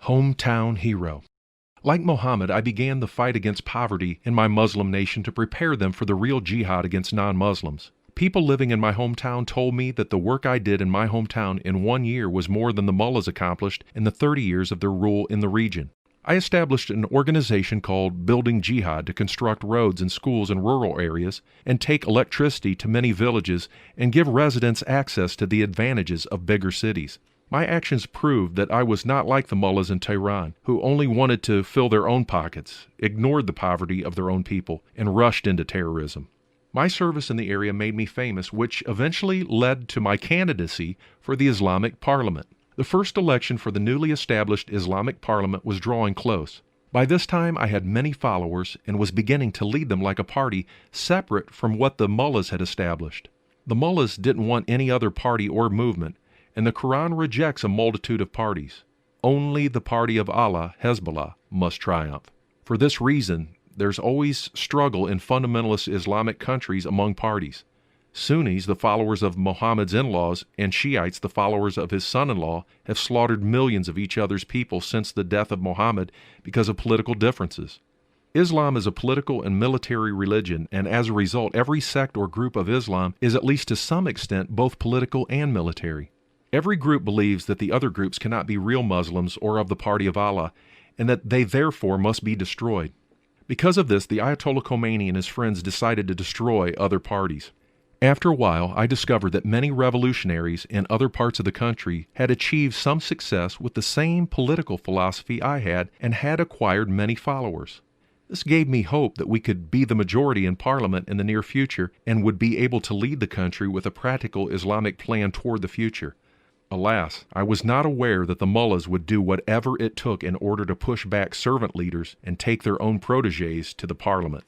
Hometown hero. Like Muhammad, I began the fight against poverty in my Muslim nation to prepare them for the real jihad against non-Muslims. People living in my hometown told me that the work I did in my hometown in 1 year was more than the mullahs accomplished in the 30 years of their rule in the region. I established an organization called Building Jihad to construct roads and schools in rural areas and take electricity to many villages and give residents access to the advantages of bigger cities. My actions proved that I was not like the mullahs in Tehran, who only wanted to fill their own pockets, ignored the poverty of their own people, and rushed into terrorism. My service in the area made me famous, which eventually led to my candidacy for the Islamic Parliament. The first election for the newly established Islamic Parliament was drawing close. By this time, I had many followers and was beginning to lead them like a party separate from what the mullahs had established. The mullahs didn't want any other party or movement, and the Quran rejects a multitude of parties. Only the party of Allah, Hezbollah, must triumph. For this reason, there's always struggle in fundamentalist Islamic countries among parties. Sunnis, the followers of Muhammad's in-laws, and Shiites, the followers of his son-in-law, have slaughtered millions of each other's people since the death of Muhammad because of political differences. Islam is a political and military religion, and as a result, every sect or group of Islam is at least to some extent both political and military. Every group believes that the other groups cannot be real Muslims or of the party of Allah, and that they therefore must be destroyed. Because of this, the Ayatollah Khomeini and his friends decided to destroy other parties. After a while, I discovered that many revolutionaries in other parts of the country had achieved some success with the same political philosophy I had and had acquired many followers. This gave me hope that we could be the majority in Parliament in the near future and would be able to lead the country with a practical Islamic plan toward the future. Alas, I was not aware that the mullahs would do whatever it took in order to push back servant leaders and take their own protégés to the Parliament.